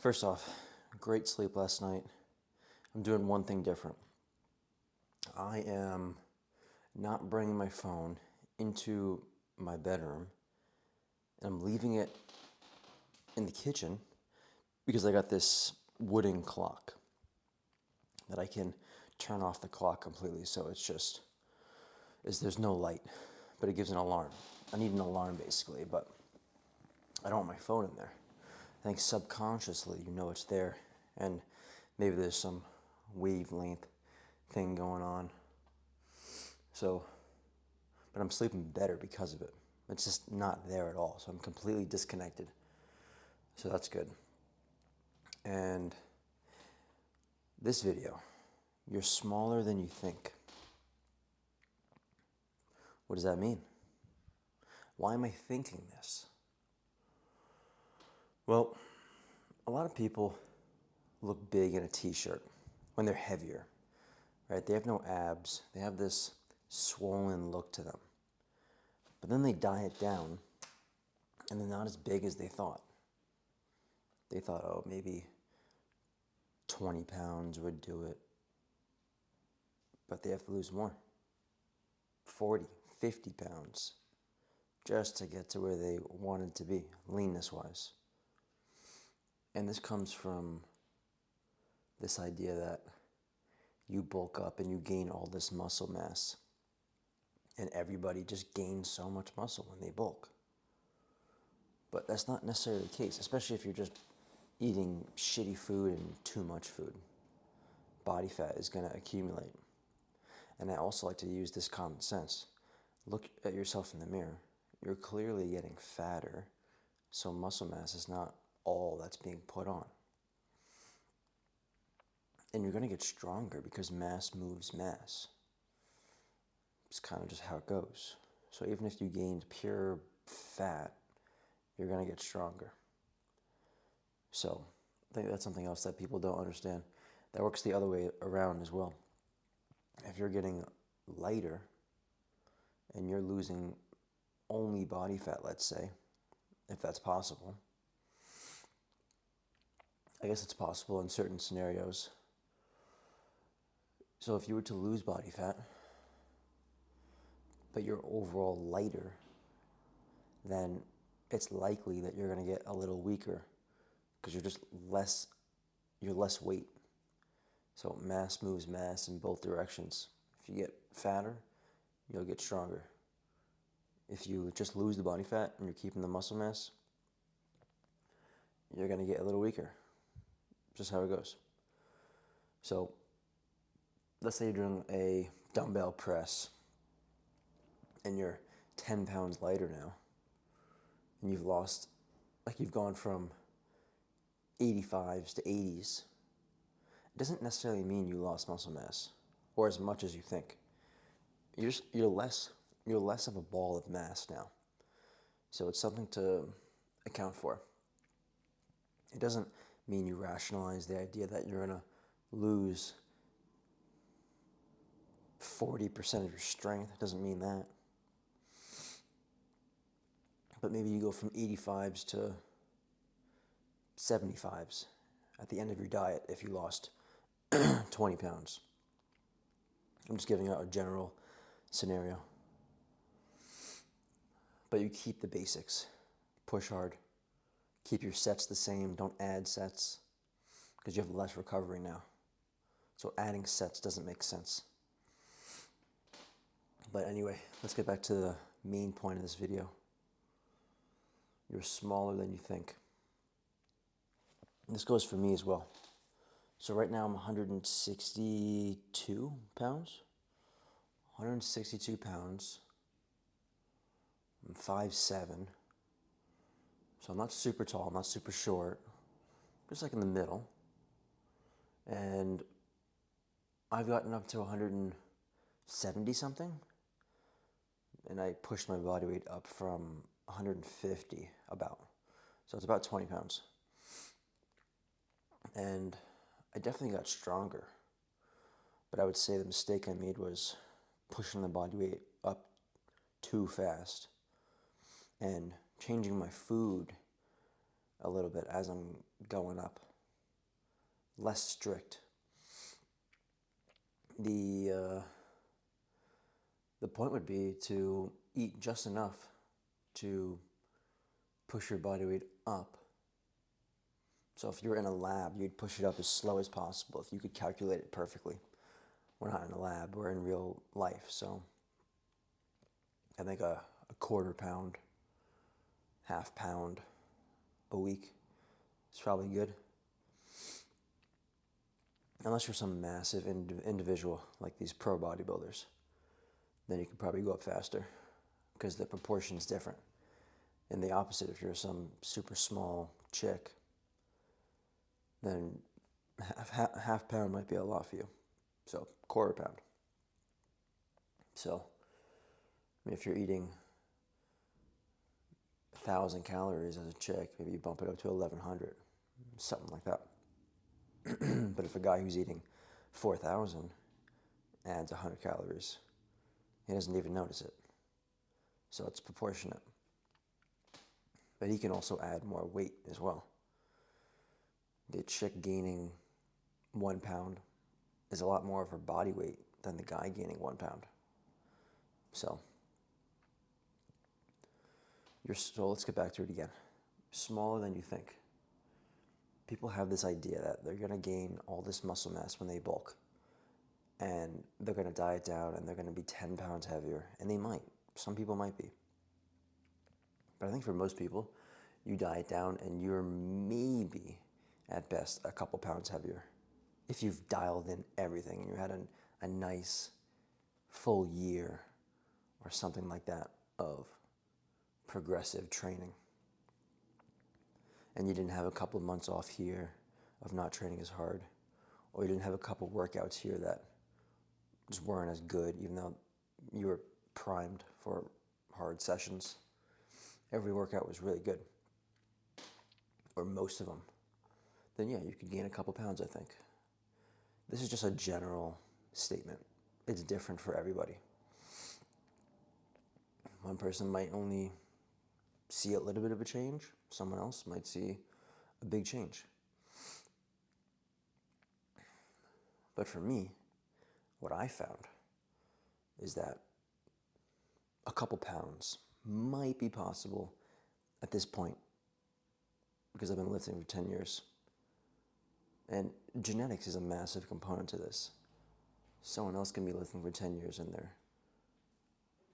First off, great sleep last night. I'm doing one thing different. I am not bringing my phone into my bedroom, and I'm leaving it in the kitchen because I got this wooden clock that I can turn off the clock completely, so there's no light, but it gives an alarm. I need an alarm basically, but I don't want my phone in there. I think subconsciously you know it's there, and maybe there's some wavelength thing going on. So, but I'm sleeping better because of it. It's just not there at all, so I'm completely disconnected. So that's good. And this video, you're smaller than you think. What does that mean? Why am I thinking this? Well, a lot of people look big in a t-shirt when they're heavier, right? They have no abs. They have this swollen look to them. But then they diet down and they're not as big as they thought. They thought, oh, maybe 20 pounds would do it. But they have to lose more. 40, 50 pounds just to get to where they wanted to be, leanness-wise. And this comes from this idea that you bulk up and you gain all this muscle mass. And everybody just gains so much muscle when they bulk. But that's not necessarily the case, especially if you're just eating shitty food and too much food. Body fat is going to accumulate. And I also like to use this common sense. Look at yourself in the mirror. You're clearly getting fatter, so muscle mass is not all that's being put on. And you're going to get stronger because mass moves mass. It's kind of just how it goes. So even if you gained pure fat, you're going to get stronger. So I think that's something else that people don't understand. That works the other way around as well. If you're getting lighter and you're losing only body fat, let's say, if that's possible, I guess it's possible in certain scenarios. So if you were to lose body fat, but you're overall lighter, then it's likely that you're going to get a little weaker because you're less weight. So mass moves mass in both directions. If you get fatter, you'll get stronger. If you just lose the body fat and you're keeping the muscle mass, you're going to get a little weaker. Just how it goes. So let's say you're doing a dumbbell press and you're 10 pounds lighter now, and you've gone from 85s to 80s. It doesn't necessarily mean you lost muscle mass or as much as you think. You're less of a ball of mass now. So it's something to account for. It doesn't mean you rationalize the idea that you're going to lose 40% of your strength. It doesn't mean that. But maybe you go from 85s to 75s at the end of your diet if you lost 20 pounds. I'm just giving out a general scenario. But you keep the basics. Push hard. Keep your sets the same. Don't add sets because you have less recovery now. So adding sets doesn't make sense. But anyway, let's get back to the main point of this video. You're smaller than you think. And this goes for me as well. So right now I'm 162 pounds. 162 pounds. I'm 5'7". So I'm not super tall, I'm not super short. Just like in the middle. And I've gotten up to 170 something. And I pushed my body weight up from 150 about. So it's about 20 pounds. And I definitely got stronger. But I would say the mistake I made was pushing the body weight up too fast and changing my food a little bit as I'm going up. less strict. The point would be to eat just enough to push your body weight up. So if you're in a lab, you'd push it up as slow as possible if you could calculate it perfectly. We're not in a lab, we're in real life. So I think a quarter pound, half pound a week is probably good. Unless you're some massive individual like these pro bodybuilders, then you could probably go up faster because the proportion's different. And the opposite, if you're some super small chick, then half pound might be a lot for you. So quarter pound. So if you're eating 1,000 calories as a chick, maybe you bump it up to 1,100, something like that. But if a guy who's eating 4,000 adds 100 calories, he doesn't even notice it. So it's proportionate. But he can also add more weight as well. The chick gaining 1 pound is a lot more of her body weight than the guy gaining 1 pound. So let's get back to it again. Smaller than you think. People have this idea that they're going to gain all this muscle mass when they bulk. And they're going to diet down and they're going to be 10 pounds heavier. And they might. Some people might be. But I think for most people, you diet down and you're maybe, at best, a couple pounds heavier. If you've dialed in everything and you had a nice full year or something like that of progressive training. And you didn't have a couple of months off here of not training as hard. Or you didn't have a couple of workouts here that just weren't as good, even though you were primed for hard sessions. Every workout was really good. Or most of them. Then yeah, you could gain a couple pounds, I think. This is just a general statement. It's different for everybody. One person might only see a little bit of a change. Someone else might see a big change. But for me, what I found is that a couple pounds might be possible at this point because I've been lifting for 10 years. And genetics is a massive component to this. Someone else can be lifting for 10 years and they're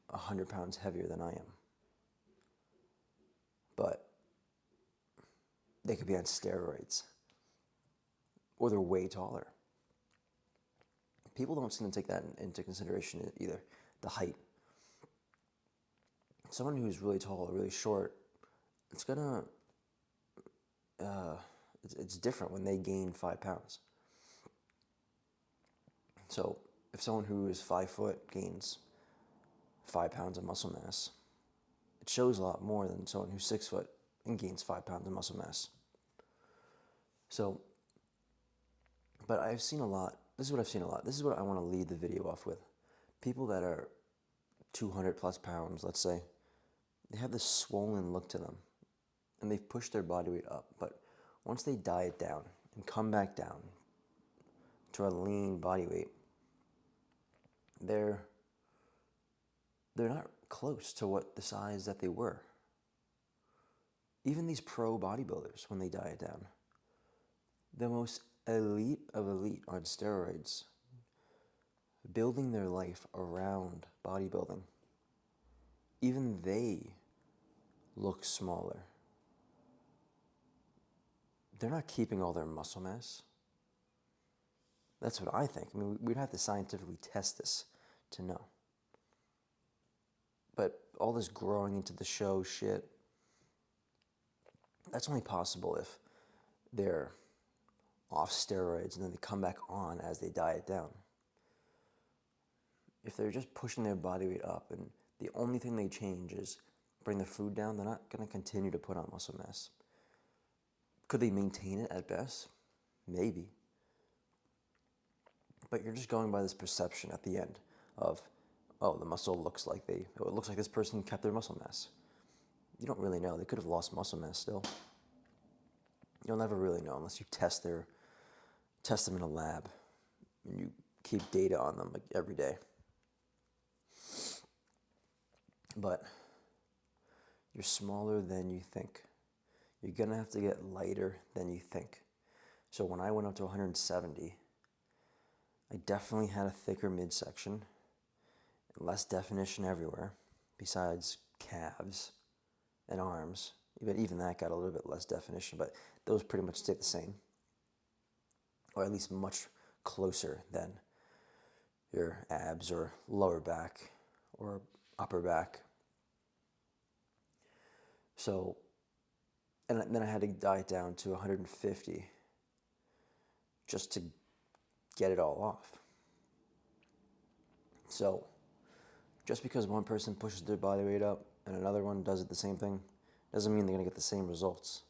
100 pounds heavier than I am. But they could be on steroids. Or they're way taller. People don't seem to take that into consideration either, the height. Someone who's really tall or really short, it's different when they gain 5 pounds. So if someone who is 5 foot gains 5 pounds of muscle mass, it shows a lot more than someone who's 6 foot and gains 5 pounds of muscle mass. So, but I've seen a lot. This is what I've seen a lot. This is what I want to lead the video off with. People that are 200 plus pounds, let's say, they have this swollen look to them and they've pushed their body weight up. But once they diet down and come back down to a lean body weight, they're not close to what the size that they were. Even these pro bodybuilders, when they diet down, the most elite of elite on steroids, building their life around bodybuilding, even they look smaller. They're not keeping all their muscle mass. That's what I think. I mean, we'd have to scientifically test this to know. But all this growing into the show shit, that's only possible if they're off steroids and then they come back on as they diet down. If they're just pushing their body weight up and the only thing they change is bring the food down, they're not going to continue to put on muscle mass. Could they maintain it at best? Maybe. But you're just going by this perception at the end of, oh, the muscle looks like it looks like this person kept their muscle mass. You don't really know. They could have lost muscle mass still. You'll never really know unless you test their test them in a lab and you keep data on them like every day. But you're smaller than you think. You're going to have to get lighter than you think. So when I went up to 170, I definitely had a thicker midsection, less definition everywhere, besides calves and arms. Even that got a little bit less definition, but those pretty much stayed the same, or at least much closer than your abs or lower back or upper back. So, and then I had to diet down to 150 just to get it all off. So, just because one person pushes their body weight up and another one does it the same thing, doesn't mean they're going to get the same results.